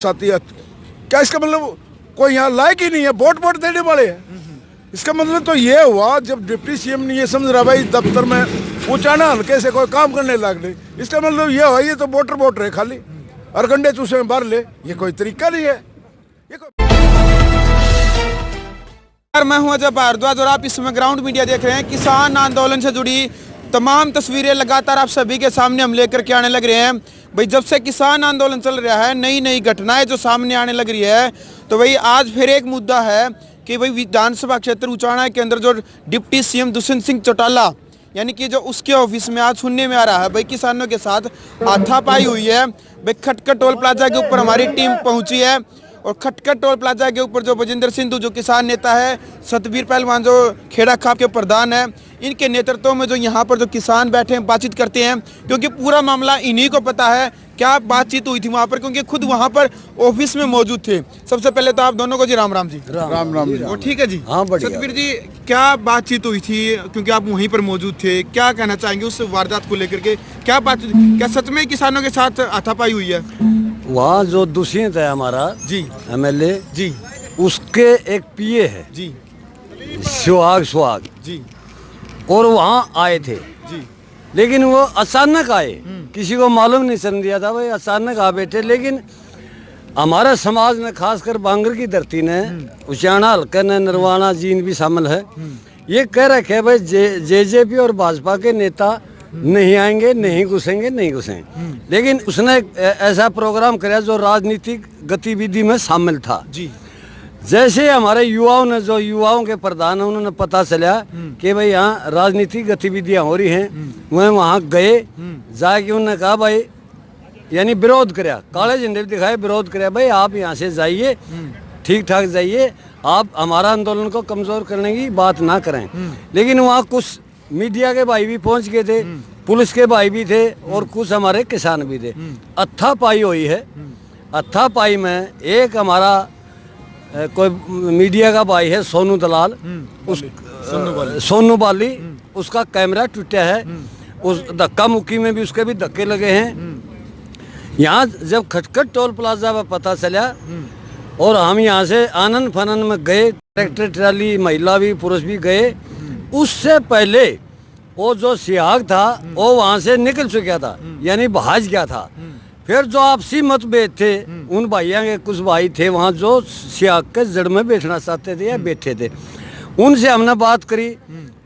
साथी है क्या? इसका मतलब कोई यहाँ लायक ही नहीं है, वोट वोट देने वाले हैं। इसका मतलब तो ये हुआ जब डिप्टी सीएम ने ये समझ रहा भाई दफ्तर में पूछाना हल्के से कोई काम करने लग गए, इसका मतलब ये हुआ ये तो वोटर है खाली, अरगंडे चूसे में भर ले। ये कोई तरीका नहीं है ये मैं हूं अजय भारद्वाज और आप इस समय ग्राउंड मीडिया देख रहे हैं। किसान आंदोलन से जुड़ी तमाम तस्वीरें लगातार आप सभी के सामने हम लेकर के आने लग रहे हैं। भाई जब से किसान आंदोलन चल रहा है, नई नई घटनाएं जो सामने आने लग रही है, तो भाई आज फिर एक मुद्दा है कि भाई विधानसभा क्षेत्र उचाना के अंदर जो डिप्टी सीएम दुष्यंत सिंह चौटाला यानी कि जो उसके ऑफिस में आज सुनने में आ रहा है भाई किसानों के साथ हाथापाई हुई है। भाई खटखट टोल प्लाजा के ऊपर हमारी टीम पहुंची है और खटखट टोल प्लाजा के ऊपर जो बजिंदर सिंधु जो किसान नेता है, सतबीर पहलवान जो खेड़ा खाप के प्रधान है, इनके नेतृत्व में जो यहाँ पर जो किसान बैठे हैं बातचीत करते हैं, क्योंकि पूरा मामला इन्हीं को पता है क्या बातचीत हुई थी वहाँ पर, क्योंकि खुद वहाँ पर ऑफिस में मौजूद थे। सबसे पहले तो आप दोनों को जी राम राम जी। राम राम जी। वो ठीक है जी। हाँ बढ़िया। सतबीर जी क्या बातचीत हुई थी, क्योंकि आप वहीं पर मौजूद थे, क्या कहना चाहेंगे उस वारदात को लेकर के? क्या बातचीत, क्या सच में किसानों के साथ हाथापाई हुई है? वहाँ जो दुष्यंत है हमारा जी एमएलए जी उसके एक पीए है जी सुहाग जी और वहाँ आए थे, जी लेकिन वो अचानक आए, किसी को मालूम नहीं चल दिया था, भाई अचानक आ बैठे। लेकिन हमारा समाज ने खासकर बांगर की धरती ने उचाना हल्का ने नरवाना जीन भी शामिल है, ये कह रखे है भाई जेजेपी और भाजपा के नेता नहीं आएंगे, नहीं घुसेंगे। लेकिन उसने ऐसा प्रोग्राम कराया जो राजनीतिक गतिविधि में शामिल था जी। जैसे हमारे युवाओं ने, जो युवाओं के प्रधान है, उन्होंने पता चला कि भाई यहाँ राजनीतिक गतिविधियां हो रही हैं, वह वहाँ गए, जाके उन्होंने कहा भाई यानी विरोध कराया, काले झंडे दिखाए, विरोध कराया, भाई आप यहाँ से जाइए, ठीक ठाक जाइए, आप हमारा आंदोलन को कमजोर करने की बात ना करें। लेकिन वहाँ कुछ मीडिया के भाई भी पहुंच गए थे, पुलिस के भाई भी थे और कुछ हमारे किसान भी थे। हाथापाई हुई है। हाथापाई में एक हमारा कोई मीडिया का भाई है सोनू दलाल, उस सोनू बाली, उसका कैमरा टूटा है, उस धक्का मुक्की में भी उसके भी धक्के लगे हैं। यहाँ जब खटखट टोल प्लाजा पर पता चला और हम यहाँ से आनंद फनन में गए, ट्रैक्टर ट्राली महिला भी पुरुष भी गए, उससे पहले वो जो सियाग था वो वहाँ से निकल चुका था, यानी भाज गया था। फिर जो आपसी मतभेद थे, उन भाइयों के कुछ भाई थे वहाँ जो सियाग के जड़ में बैठना चाहते थे या बैठे थे, उनसे हमने बात करी,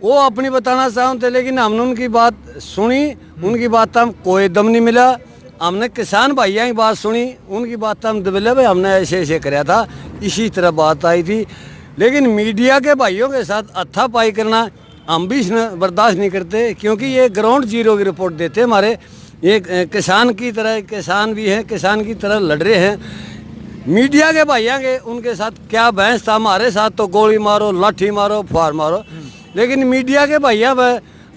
वो अपनी बताना चाहते थे, लेकिन हमने उनकी बात सुनी, उनकी बात हम कोई दम नहीं मिला। हमने किसान भाइयों की बात सुनी, उनकी बात हम दबले भाई हमने ऐसे कराया था, इसी तरह बात आई थी। लेकिन मीडिया के भाइयों के साथ हाथापाई करना हम भी बर्दाश्त नहीं करते, क्योंकि ये ग्राउंड जीरो की रिपोर्ट देते हमारे, ये किसान की तरह, किसान भी हैं, किसान की तरह लड़ रहे हैं। मीडिया के भाइयों के उनके साथ क्या बहस था, हमारे साथ तो गोली मारो, लाठी मारो, फुहार मारो। लेकिन मीडिया के भैया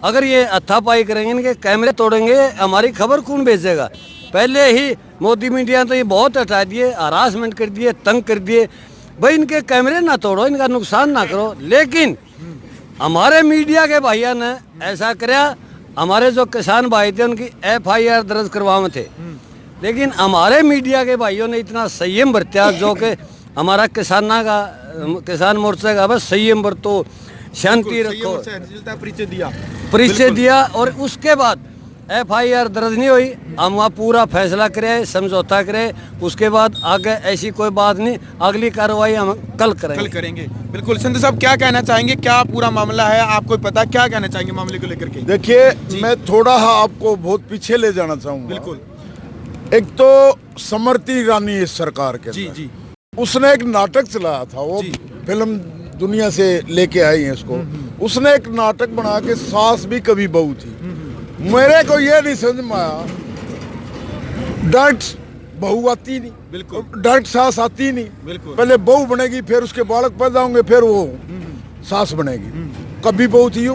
अगर ये हाथापाई करेंगे, इनके कैमरे तोड़ेंगे, हमारी खबर कौन भेजेगा? पहले ही मोदी मीडिया तो ये बहुत हटा दिए, हरासमेंट कर दिए, तंग कर दिए, भाई इनके कैमरे ना तोड़ो, इनका नुकसान ना करो। लेकिन हमारे मीडिया के भाइयों ने ऐसा कराया, हमारे जो किसान भाई थे उनकी FIR दर्ज करवाए थे, लेकिन हमारे मीडिया के भाइयों ने इतना संयम बरता, जो कि हमारा किसान मोर्चा का बस संयम बरतो, शांति रखो, परिचय दिया और उसके बाद FIR दर्ज नहीं हुई। हम वहाँ पूरा फैसला करे, समझौता करे, उसके बाद आगे ऐसी कोई बात नहीं, अगली कार्रवाई हम कल करेंगे। बिल्कुल। संधु साहब क्या कहना चाहेंगे, क्या पूरा मामला है, आपको पता, क्या कहना चाहेंगे मामले को लेकर के? देखिए मैं थोड़ा आपको बहुत पीछे ले जाना चाहूँगा। बिल्कुल। एक तो स्मृति ईरानी इस सरकार के जी जी उसने एक नाटक चलाया था, वो फिल्म दुनिया से लेके आई है इसको। उसने एक नाटक बना के सास भी कभी बहू थी। मेरे को ये नहीं समझ में आया, डायरेक्ट बहू आती नहीं, बिल्कुल, डायरेक्ट सास आती नहीं, बिल्कुल, पहले बहू बनेगी, फिर उसके बालक पैदा होंगे, फिर वो सास बनेगी, कभी बहू थी,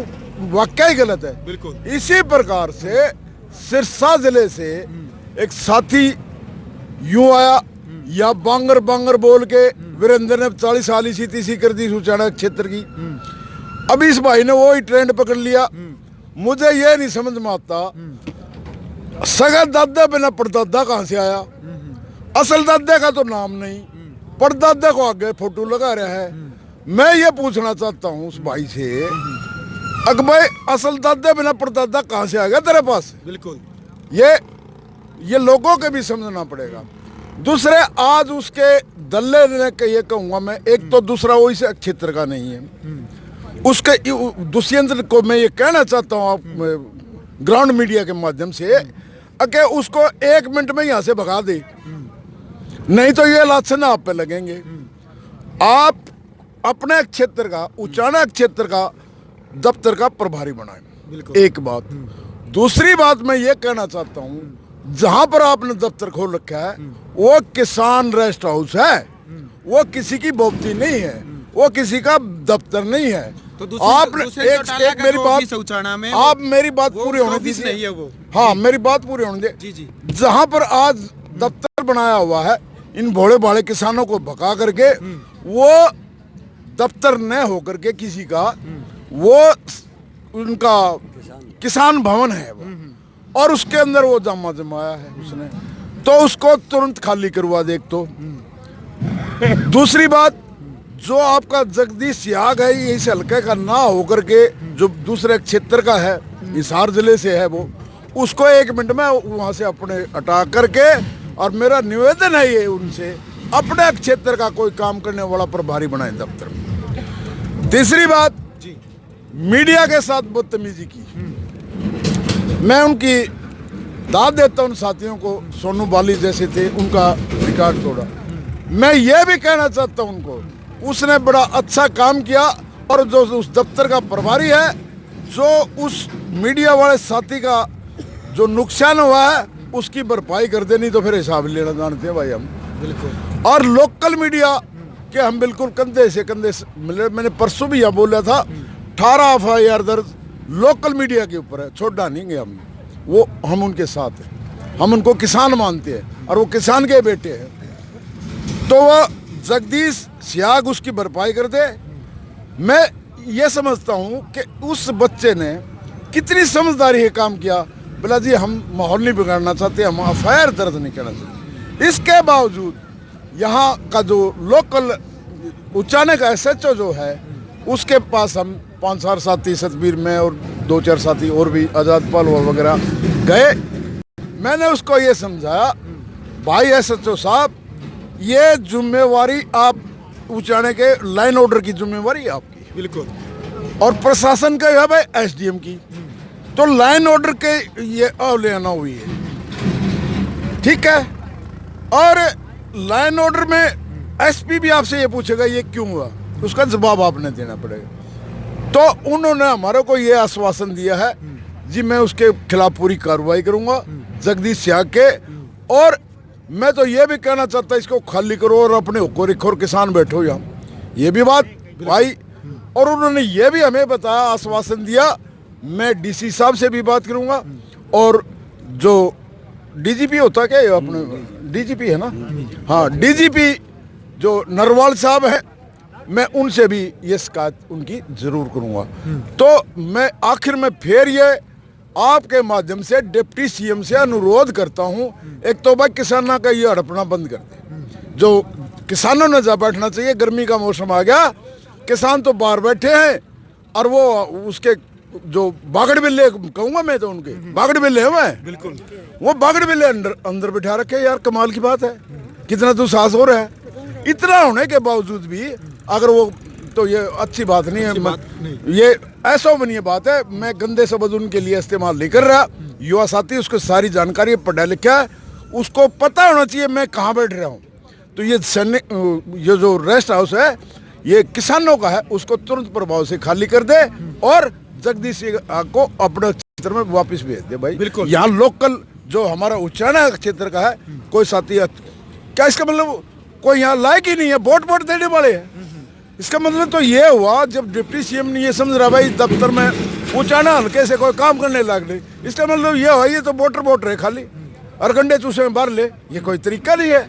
वाकई गलत है। बिल्कुल। इसी प्रकार से सिरसा जिले से एक साथी यूं आया, या बांगर बोल के वीरेंद्र ने 40 साल इसी तीसी कर दी सुचाना क्षेत्र की। अब इस भाई ने वो ही ट्रेंड पकड़ लिया। मुझे ये नहीं समझ में आता, सगा दादा बिना परदादा कहाँ से आया? असल दादे का तो नाम नहीं, परदादे को आगे फोटो लगा रहा है। मैं ये पूछना चाहता हूँ उस भाई से, अगर भाई असल दादे बिना परदादा कहाँ से आ गया तेरे पास? बिल्कुल ये लोगों के भी समझना पड़ेगा। दूसरे, आज उसके दल्ले ने ये कहूँगा मैं, एक तो दूसरा वो इस क्षेत्र का नहीं है, उसके दुष्यंत को मैं ये कहना चाहता हूँ आप ग्राउंड मीडिया के माध्यम से, कि उसको 1 मिनट में यहाँ से भगा दे, नहीं तो ये लाछन आप पे लगेंगे। आप अपने क्षेत्र का, उचाना क्षेत्र का दफ्तर का प्रभारी बनाएं, एक बात। दूसरी बात मैं ये कहना चाहता हूँ, जहां पर आपने दफ्तर खोल रखा है वो किसान रेस्ट हाउस है, वो किसी की बोपती नहीं है, वो किसी का दफ्तर नहीं है। तो आपने एक मेरी बात, आप मेरी बात पूरी होने दीजिए। नहीं है वो। हाँ, मेरी बात पूरी होने दे। जी जी। जहां पर आज दफ्तर बनाया हुआ है, इन भोले भाले किसानों को भगा करके वो दफ्तर न होकर के किसी का, वो उनका किसान भवन है वो, और उसके अंदर वो जमा जमाया है उसने, तो उसको तुरंत खाली करवा दे। तो दूसरी बात, जो आपका जगदीश याग है ये इस हल्के का ना होकर के जो दूसरे क्षेत्र का है, हिसार जिले से है, वो उसको 1 मिनट में वहां से अपने हटा करके, और मेरा निवेदन है ये उनसे, अपने क्षेत्र का कोई काम करने वाला प्रभारी बनाए दफ्तर में। तीसरी बात, मीडिया के साथ बदतमीजी की, मैं उनकी दाद देता हूं। उन साथियों को, सोनू बाली जैसे थे, उनका रिकॉर्ड तोड़ा। मैं ये भी कहना चाहता हूं उनको, उसने बड़ा अच्छा काम किया, और जो उस दफ्तर का प्रभारी है, जो उस मीडिया वाले साथी का जो नुकसान हुआ है उसकी भरपाई कर दे, नहीं तो फिर हिसाब लेना जानते हैं भाई हम। बिल्कुल। और लोकल मीडिया के हम बिल्कुल कंधे से कंधे मिले। मैंने परसों भी यह बोला था, 18 FIR दर्ज लोकल मीडिया के ऊपर है, छोड़ा नहीं गया हम, वो हम उनके साथ हैं, हम उनको किसान मानते हैं, और वो किसान के बेटे हैं। तो वह जगदीश सियाग उसकी भरपाई कर दे। मैं ये समझता हूँ कि उस बच्चे ने कितनी समझदारी है काम किया। बोला जी हम माहौल नहीं बिगाड़ना चाहते, हम FIR दर्ज नहीं करना चाहते। इसके बावजूद यहाँ का जो लोकल उचाने का SHO जो है, उसके पास हम 5-4 साथी सतबीर में और 2-4 साथी और भी आज़ाद पाल वगैरह गए। मैंने उसको ये समझाया, भाई SHO साहब, ये जिम्मेवारी आप उचाने के लाइन ऑर्डर की जिम्मेवारी है आपकी, बिल्कुल, और प्रशासन का है भाई SDM की। तो लाइन ऑर्डर के ये अवहेलना हुई है, ठीक है, और लाइन ऑर्डर में SP भी आपसे ये पूछेगा ये क्यों हुआ, उसका जवाब आपने देना पड़ेगा। तो उन्होंने हमारे को ये आश्वासन दिया है, जी मैं उसके खिलाफ पूरी कार्रवाई करूंगा, जगदीश सियाग के। और मैं तो ये भी कहना चाहता, इसको खाली करो और अपने हुक्कोर किसान बैठो यहाँ, ये भी बात भाई। और उन्होंने ये भी हमें बताया, आश्वासन दिया, मैं DC साहब से भी बात करूंगा, और जो DGP होता क्या है अपने, DGP है ना, हाँ, DGP जो नरवाल साहब है, मैं उनसे भी ये शिकायत उनकी जरूर करूंगा। तो मैं आखिर में फिर ये आपके माध्यम से डिप्टी CM से अनुरोध करता हूं, एक तो भाई किसानों का ये हड़पना बंद कर दे, जो किसानों ने जा बैठना चाहिए। गर्मी का मौसम आ गया, किसान तो बाहर बैठे हैं, और वो उसके जो बागड़ बिल्ले कहूंगा मैं, तो उनके बागड़ बिल्ले हैं, मैं बिल्कुल, वो बागड़ बिल्ले अंदर बिठा रखे। यार कमाल की बात है, कितना दुस्साहस हो रहा है। इतना होने के बावजूद भी अगर वो, तो ये अच्छी बात नहीं है, ये अशोभनीय बात है। मैं गंदे शब्द उनके लिए इस्तेमाल नहीं कर रहा। युवा साथी उसको सारी जानकारी पढ़ा लिखा है, उसको पता होना चाहिए मैं कहाँ बैठ रहा हूँ। तो ये जो रेस्ट हाउस है ये किसानों का है, उसको तुरंत प्रभाव से खाली कर दे, और जगदीश को अपने क्षेत्र में वापस भेज दे भाई। बिल्कुल, यहाँ लोकल जो हमारा उचाना क्षेत्र का है, कोई साथी क्या इसका मतलब कोई यहाँ लायक ही नहीं है, वोट देने वाले हैं। इसका मतलब तो ये हुआ, जब डिप्टी CM ने ये समझ रहा भाई दफ्तर में उचाना हल्के से कोई काम करने लग नहीं, इसका मतलब ये हुआ ये तो वोटर है खाली, और गंडे चूसे में बाहर ले। ये कोई तरीका नहीं है,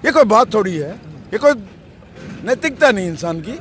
ये कोई बात थोड़ी है, ये कोई नैतिकता नहीं इंसान की।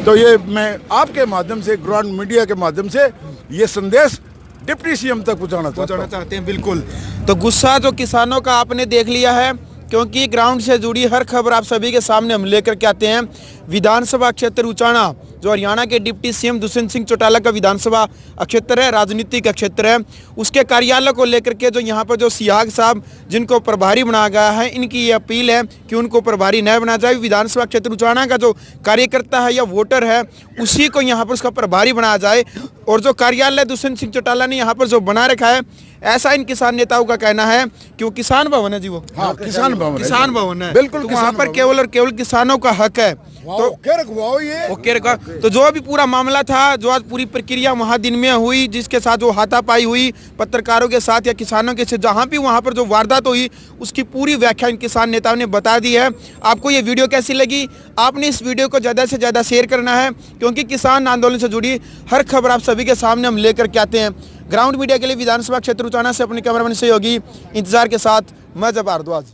तो ये मैं आपके माध्यम से, ग्राउंड मीडिया के माध्यम से ये संदेश डिप्टी CM तक पहुंचाना चाहते हैं। बिल्कुल। तो गुस्सा जो किसानों का आपने देख लिया है क्योंकि ग्राउंड से जुड़ी हर खबर आप सभी के सामने हम लेकर के आते हैं। विधानसभा क्षेत्र उचाना जो हरियाणा के डिप्टी सीएम दुष्यंत सिंह चौटाला का विधानसभा क्षेत्र है, राजनीतिक क्षेत्र है, उसके कार्यालय को लेकर के जो यहाँ पर जो सियाग साहब जिनको प्रभारी बनाया गया है, इनकी ये अपील है कि उनको प्रभारी न बनाया जाए। विधानसभा क्षेत्र उचाना का जो कार्यकर्ता है या वोटर है उसी को यहाँ पर उसका प्रभारी बनाया जाए। और जो कार्यालय दुष्यंत सिंह चौटाला ने यहाँ पर जो बना रखा है, ऐसा इन किसान नेताओं का कहना है कि वो किसान भवन है जी, वो हाँ, किसान भवन है। किसान भवन है, बिल्कुल तो किसान वहाँ पर भवन। केवल और केवल किसानों का हक है। तो क्या रखवाओ ये ओके रखा। तो जो अभी पूरा मामला था, जो आज पूरी प्रक्रिया वहाँ दिन में हुई, जिसके साथ जो हाथापाई हुई पत्रकारों के साथ या किसानों के साथ, जहाँ भी वहाँ पर जो वारदात हुई उसकी पूरी व्याख्या इन किसान नेताओं ने बता दी है। आपको ये वीडियो कैसी लगी? आपने इस वीडियो को ज़्यादा से ज़्यादा शेयर करना है, क्योंकि किसान आंदोलन से जुड़ी हर खबर आप सभी के सामने हम लेकर के आते हैं। ग्राउंड मीडिया के लिए विधानसभा क्षेत्र उचाना से अपने कैमरामैन सहयोगी इंतजार के साथ मैं जब भारद्वाज।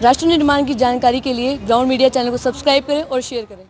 राष्ट्र निर्माण की जानकारी के लिए ग्राउंड मीडिया चैनल को सब्सक्राइब करें और शेयर करें।